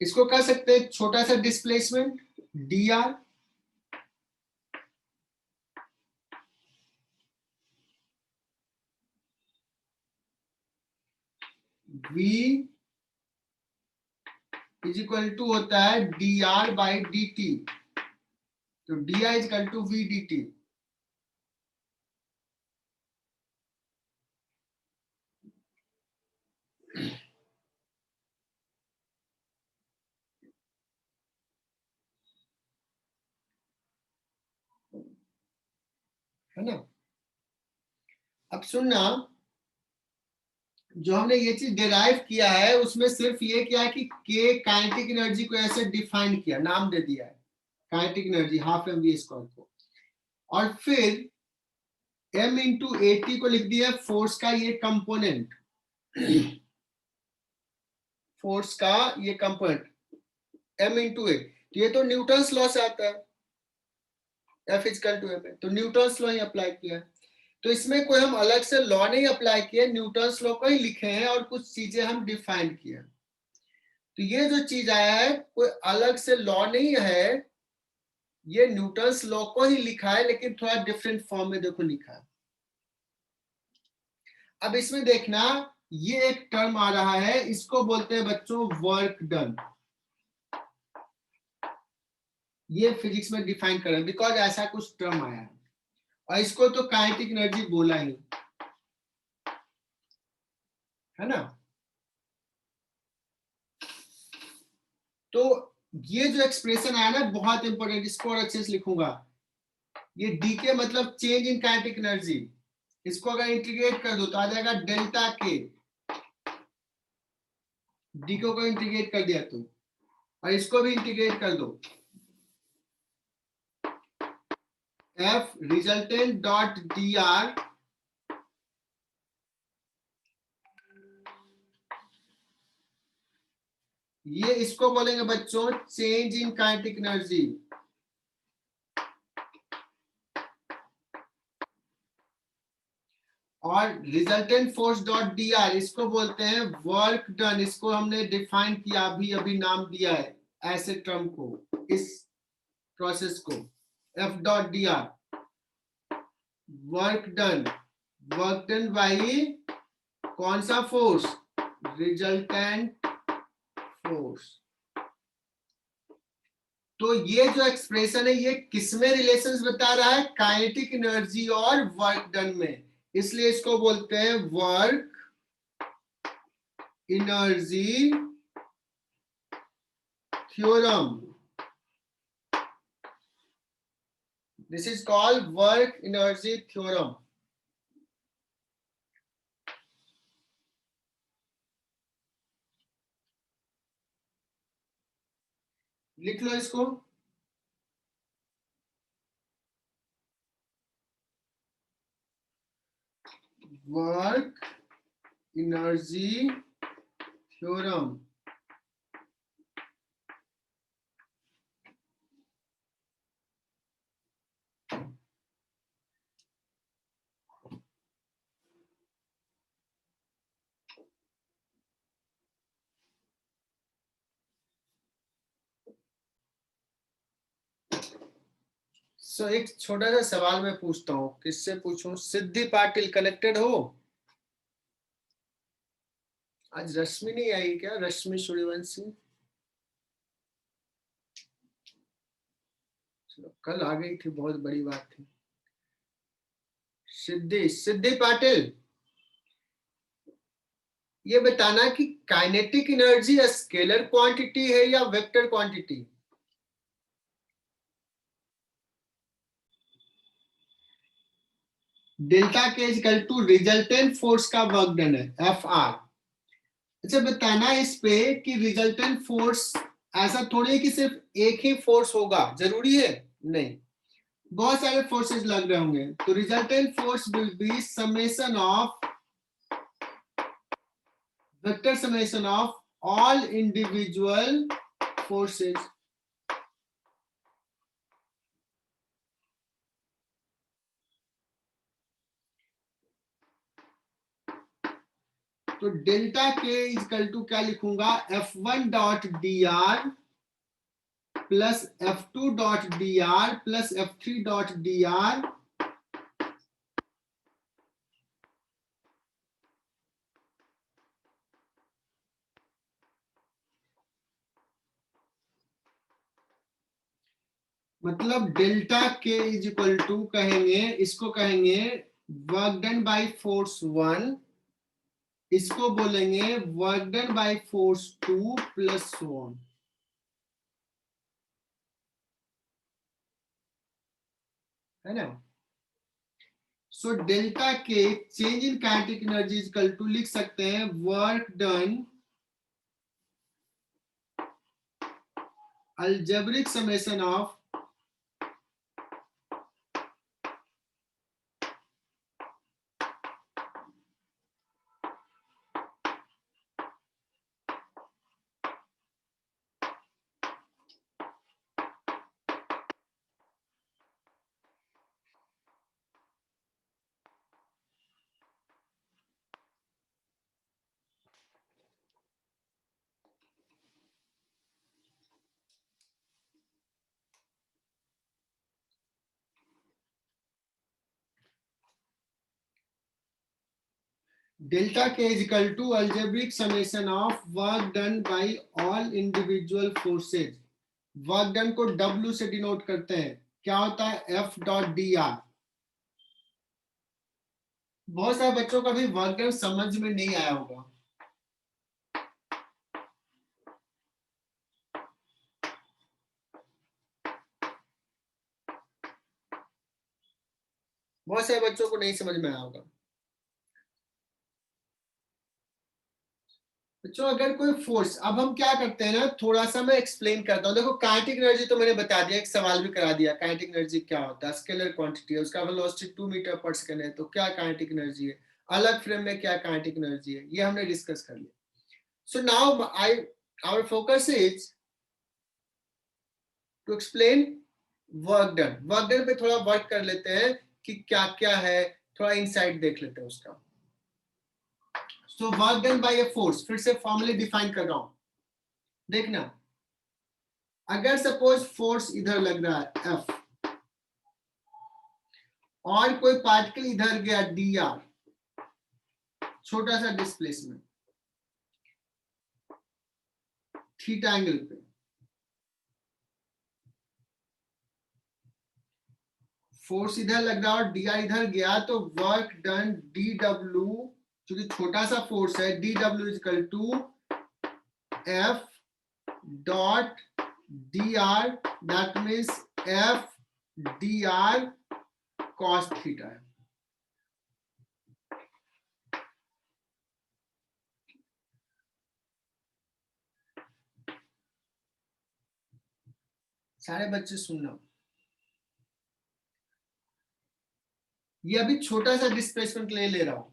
इसको कह सकते हैं छोटा सा displacement D R. V is equal to होता है D R by D T. तो D R is equal to V D T. है ना? अब सुनना, जो हमने ये चीज डिराइव किया है उसमें सिर्फ ये किया है कि के काइनेटिक एनर्जी को ऐसे डिफाइन किया, नाम दे दिया है kinetic energy half M V square को, और फिर m इंटू 80 को लिख दिया फोर्स का ये कंपोनेंट, फोर्स का ये कंपोनेंट m इंटू 8, तो ये तो न्यूटन्स लॉ से आता है, F इक्वल टू m, तो न्यूटन्स लॉ ही अप्लाई किया है। तो इसमें कोई हम अलग से लॉ नहीं अप्लाई किए, न्यूटन्स लॉ को ही लिखे हैं और कुछ चीजें हम डिफाइन किए। तो ये जो चीज आया है कोई अलग से लॉ नहीं है, ये न्यूटन्स लॉ को ही लिखा है, लेकिन थोड़ा डिफरेंट फॉर्म में देखो लिखा है। अब इसमें देखना, ये एक टर्म आ रहा है, इसको बोलते हैं बच्चों वर्क डन। ये फिजिक्स में डिफाइन कर रहे हैं बिकॉज ऐसा कुछ टर्म आया है, और इसको तो काइनेटिक एनर्जी बोला ही है ना। तो ये जो एक्सप्रेशन आया ना बहुत इंपॉर्टेंट, इसको और अच्छे से लिखूंगा। ये डी के मतलब चेंज इन काइनेटिक एनर्जी, इसको अगर इंटीग्रेट कर दो तो आ जाएगा डेल्टा के, डी को इंटीग्रेट कर दिया तो, और इसको भी इंटीग्रेट कर दो, F resultant dot D R ये इसको बोलेंगे बच्चों चेंज इन काइनेटिक एनर्जी, और resultant force dot D R इसको बोलते हैं वर्क डन। इसको हमने डिफाइन किया, अभी अभी नाम दिया है ऐसे टर्म को, इस प्रोसेस को, F dot D R work done, work done by कौन सा फोर्स, रिजल्टेंट फोर्स। तो ये जो एक्सप्रेशन है ये किसमें रिलेशंस बता रहा है, काइनेटिक एनर्जी और वर्क डन में, इसलिए इसको बोलते हैं work energy theorem. This is called work energy theorem. लिख लो इसको, वर्क एनर्जी थ्योरम। सो एक छोटा सा सवाल मैं पूछता हूं, किससे पूछूं, सिद्धि पाटिल कनेक्टेड हो? आज रश्मि नहीं आई क्या, रश्मि सूर्यवंशी? चलो कल आ गई थी, बहुत बड़ी बात थी। सिद्धि, सिद्धि पाटिल, ये बताना कि काइनेटिक एनर्जी स्केलर क्वांटिटी है या वेक्टर क्वांटिटी? डेल्टा के इक्वल टू रिजल्टेंट फोर्स का वर्क डन है, एफ आर। अच्छा बताना इस पे कि रिजल्टेंट फोर्स ऐसा थोड़ी है कि सिर्फ एक ही फोर्स होगा, जरूरी है नहीं, बहुत सारे फोर्सेस लग रहे होंगे। तो resultant force will be summation of, vector summation of all individual forces. तो डेल्टा के इक्वल टू क्या लिखूंगा, F1 dot D R plus F2 dot D R plus F3 dot D R मतलब delta K is equal to कहेंगे, इसको कहेंगे work done by force 1, इसको बोलेंगे work done by force 2 plus so on, है ना। So delta K change in kinetic energy equal to लिख सकते हैं work done algebraic summation of delta K is equal to algebraic summation of work done by all individual forces. Work done को W से denote करते हैं, क्या होता है F.dr। बहुत सारे बच्चों का भी वर्क डन समझ में नहीं आया होगा। बहुत सारे बच्चों को नहीं समझ में आया होगा। बच्चों अगर कोई फोर्स, अब हम क्या करते हैं ना, थोड़ा सा मैं एक्सप्लेन करता हूँ। देखो काइनेटिक एनर्जी तो मैंने बता दिया, एक सवाल भी करा दिया, काइनेटिक एनर्जी क्या होता है, स्केलर क्वांटिटी है, उसका वेलोसिटी 2 मीटर पर सेकंड है, तो क्या काइनेटिक एनर्जी है, अलग फ्रेम में क्या काइनेटिक एनर्जी है, ये हमने डिस्कस कर लिया। So now our focus is to explain work done. Work done पे थोड़ा वर्क कर लेते हैं कि क्या क्या है, थोड़ा इनसाइट देख लेते हैं उसका। So work done bye a force, फिर से फॉर्मूले डिफाइन कर रहा हूं, देखना। अगर सपोज फोर्स इधर लग रहा है F और कोई पार्टिकल इधर गया dr, छोटा सा डिस्प्लेसमेंट थीटा एंगल पे, फोर्स इधर लग रहा और dr इधर गया, तो वर्क डन dw, क्योंकि छोटा सा फोर्स है, dw equal to F dot dr, that means F dr cos theta है। सारे बच्चे सुनना, ये अभी छोटा सा डिस्प्लेसमेंट ले रहा हूं।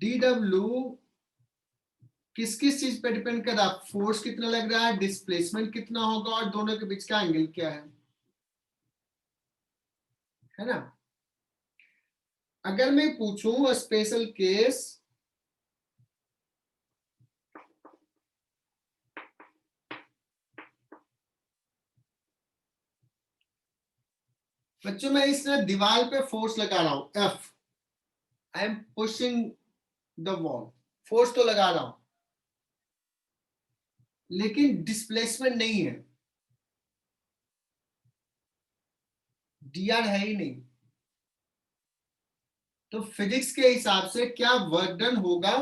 dw किस किस चीज पे डिपेंड कर रहा है, फोर्स कितना लग रहा है, डिस्प्लेसमेंट कितना होगा, और दोनों के बीच का एंगल क्या है ना। अगर मैं पूछूं स्पेशल केस, बच्चों मैं इस दीवार पे फोर्स लगा रहा हूं F, I am pushing the wall, force तो लगा रहा हूं लेकिन डिस्प्लेसमेंट नहीं है, dr है ही नहीं, तो फिजिक्स के हिसाब से क्या वर्क डन होगा,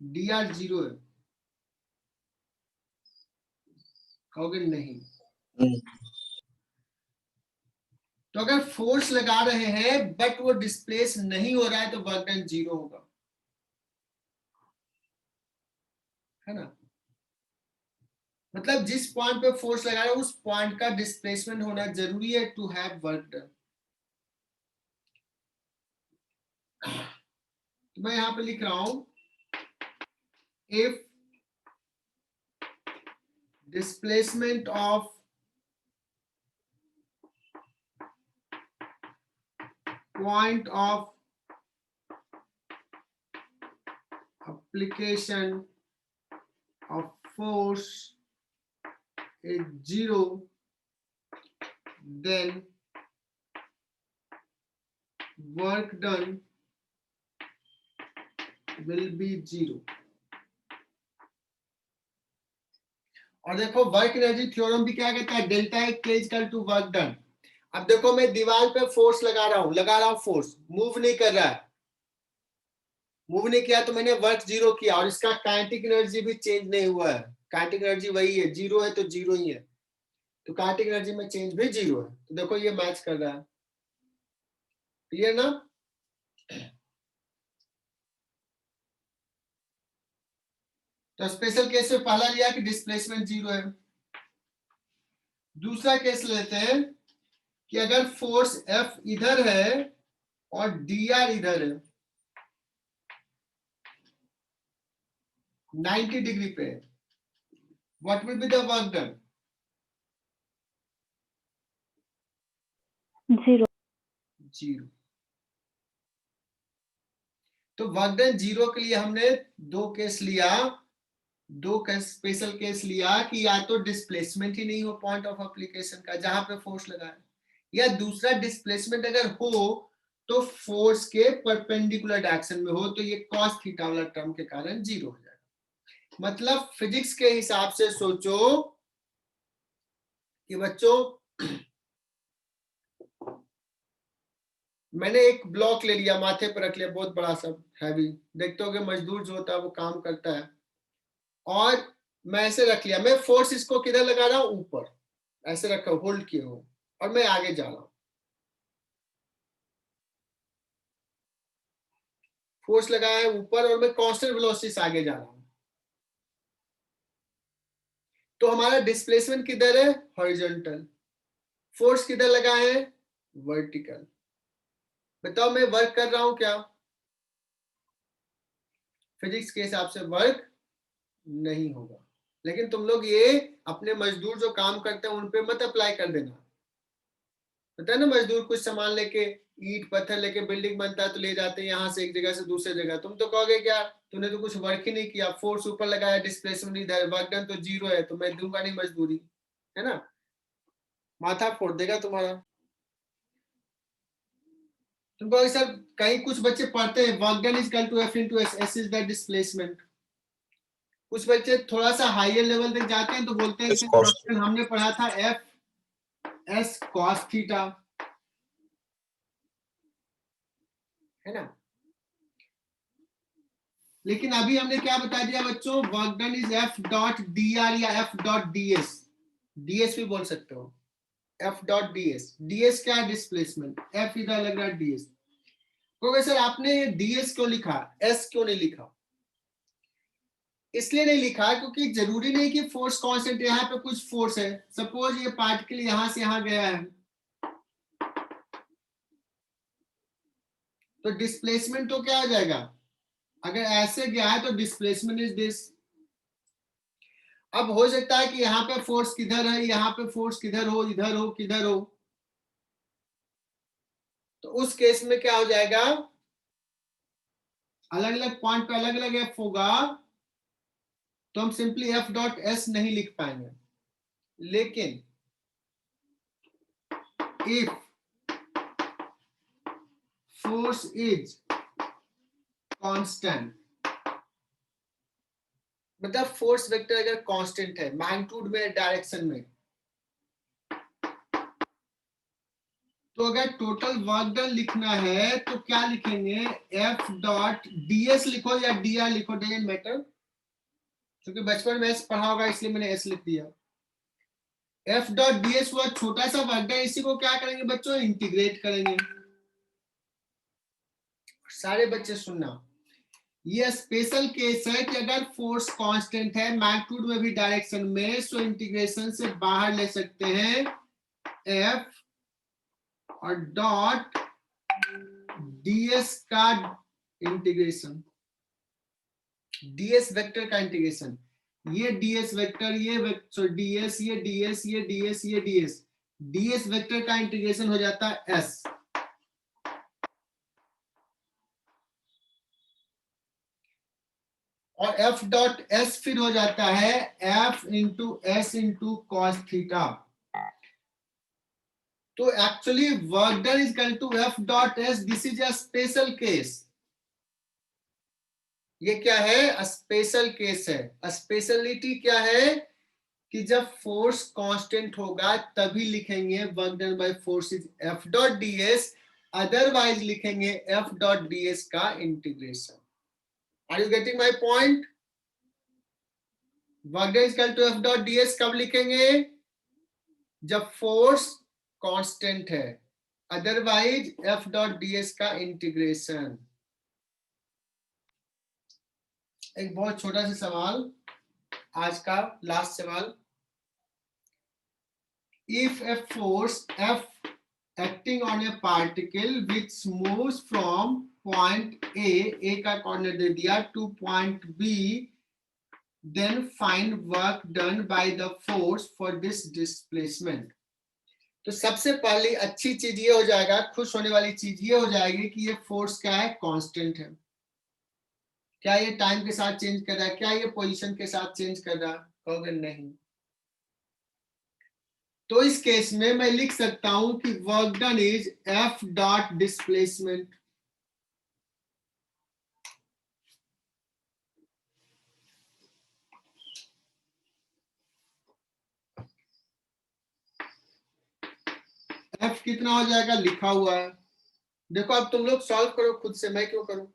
dr 0 है, कहोगे नहीं। तो अगर फोर्स लगा रहे हैं बट वो डिस्प्लेस नहीं हो रहा है तो वर्क डन 0 होगा, है ना। मतलब जिस पॉइंट पे फोर्स लगा रहे हैं उस पॉइंट का डिस्प्लेसमेंट होना जरूरी है टू हैव वर्क डन। तो मैं यहां पे लिख रहा हूं, if displacement of point of application of force is 0, then work done will be 0। और देखो वर्क एनर्जी थ्योरम भी क्या कहता है, डेल्टा के इक्वल टू वर्क डन। अब देखो मैं दीवार पे फोर्स लगा रहा हूं फोर्स मूव नहीं कर रहा है, मूव नहीं किया तो मैंने वर्क 0 किया, और इसका काइनेटिक एनर्जी भी चेंज नहीं हुआ है, काइनेटिक एनर्जी वही है, 0 है तो 0 ही है, तो काइनेटिक एनर्जी में चेंज भी 0 है। तो देखो ये मैच कर रहा है, क्लियर ना। तो स्पेशल केस में पहला लिया कि डिस्प्लेसमेंट 0 है। दूसरा केस लेते हैं कि अगर फोर्स F इधर है और dr इधर है, 90 डिग्री पे, what will be the work done, 0 0। तो वर्क डन 0 के लिए हमने दो केस लिया, दो स्पेशल केस लिया कि या तो डिस्प्लेसमेंट ही नहीं हो पॉइंट ऑफ एप्लीकेशन का जहां पे फोर्स लगा है, या दूसरा डिस्प्लेसमेंट अगर हो तो फोर्स के परपेंडिकुलर डायरेक्शन में हो, तो ये cos थीटा वाला टर्म के कारण 0 हो जाएगा। मतलब फिजिक्स के हिसाब से सोचो कि बच्चों मैंने एक ब्लॉक ले लिया, माथे पर रख लिया, बहुत बड़ा सा हैवी, देखते हो कि मजदूर जो होता है वो काम करता है, और मैं ऐसे रख लिया, मैं फोर्स इसको किधर लगा रहा हूं, ऊपर ऐसे रखा, होल्ड किए हो, और मैं आगे जा रहा हूं, फोर्स लगाया है ऊपर और मैं कांस्टेंट वेलोसिटी से आगे जा रहा हूं, तो हमारा डिस्प्लेसमेंट किधर है, हॉरिजॉन्टल, फोर्स किधर लगा है, वर्टिकल। बताओ मैं वर्क कर रहा हूं क्या, फिजिक्स के हिसाब से वर्क नहीं होगा। लेकिन तुम लोग ये अपने मजदूर जो काम करते हैं उन पे मत अप्लाई कर देना। पता है ना, मजदूर कुछ सामान लेके, ईंट पत्थर लेके बिल्डिंग बनता है तो ले जाते हैं यहाँ से एक जगह से दूसरे जगह, तुम तो कहोगे क्या तूने तो कुछ वर्क ही नहीं किया, फोर्स ऊपर लगाया, डिस्प्लेसमेंट इधर, वर्क डन तो 0 है, तो मैं दूंगा नहीं मजदूरी, है ना, माथा फोड़ देगा तुम्हारा। तुम कहोगे सर कहीं कुछ बच्चे पढ़ते हैं work done is equal to F into S, S is the displacement. कुछ बच्चे थोड़ा सा हायर लेवल तक जाते हैं तो बोलते हैं Yes, कि cos सर हमने पढ़ा था F S cos थीटा, है ना। लेकिन अभी हमने क्या बता दिया बच्चों, work done is F dot dr या F डॉट ds, ds भी बोल सकते हो, F डॉट ds, ds क्या है, डिस्प्लेसमेंट, F इधर लग रहा है ds। क्योंकि सर आपने ds क्यों लिखा, S क्यों नहीं लिखा, इसलिए नहीं लिखा क्योंकि जरूरी नहीं कि फोर्स कांस्टेंट, यहाँ पे कुछ फोर्स है, सपोज ये पार्टिकल यहां से यहां गया है, तो डिस्प्लेसमेंट तो क्या हो जाएगा, अगर ऐसे गया है तो डिस्प्लेसमेंट इज दिस। अब हो सकता है कि यहाँ पे फोर्स किधर है, यहाँ पे फोर्स किधर हो, इधर हो, किधर हो, तो उस केस में क्या हो जाएगा, अलग अलग पॉइंट पे अलग अलग एफ होगा, तो हम सिंपली F डॉट S नहीं लिख पाएंगे। लेकिन इफ फोर्स इज कांस्टेंट, मतलब फोर्स वेक्टर अगर कांस्टेंट है मैग्नीट्यूड में, डायरेक्शन में, तो अगर टोटल वर्क डन लिखना है तो क्या लिखेंगे, F डॉट ds लिखो या dr लिखो, डजंट मैटर, क्योंकि बचपन में S पढ़ा होगा इसलिए मैंने S लिख दिया। F डॉट ds हुआ छोटा सा वर्क डन, इसी को क्या करेंगे बच्चों, इंटीग्रेट करेंगे। सारे बच्चे सुनना, ये स्पेशल केस है कि अगर फोर्स कांस्टेंट है मैग्नीट्यूड में भी डायरेक्शन में, सो इंटीग्रेशन से बाहर ले सकते हैं F और डॉट ds का इंटीग्रेशन, ds वेक्टर का इंटीग्रेशन, ये ds वेक्टर, ये ds, ये ds, ये ds, ये ds, ds वेक्टर का इंटीग्रेशन हो जाता है S, और F डॉट S फिर हो जाता है F into S into cos theta. तो actually work done is equal to F dot S, this is a special case. ये क्या है, स्पेशल केस है। स्पेशलिटी क्या है कि जब फोर्स कांस्टेंट होगा तभी लिखेंगे work done by force is F dot ds, otherwise लिखेंगे F डॉट ds का integration. Are you getting my point? Work done is equal to F dot ds कब लिखेंगे, जब फोर्स कांस्टेंट है, अदरवाइज F डॉट ds का integration. एक बहुत छोटा सा सवाल, आज का लास्ट सवाल, if a force F acting on a particle which moves from point A का कोऑर्डिनेट दे दिया, to point B, then find work done by the force for this displacement। तो सबसे पहली अच्छी चीज ये हो जाएगा, खुश होने वाली चीज ये हो जाएगी कि ये फोर्स क्या है, कांस्टेंट है। क्या ये टाइम के साथ चेंज कर रहा है, क्या ये पोजीशन के साथ चेंज कर रहा है, कहोगे नहीं। तो इस केस में मैं लिख सकता हूं कि work done is F dot displacement. F कितना हो जाएगा लिखा हुआ है। देखो अब तुम लोग सॉल्व करो खुद से, मैं क्यों करूं।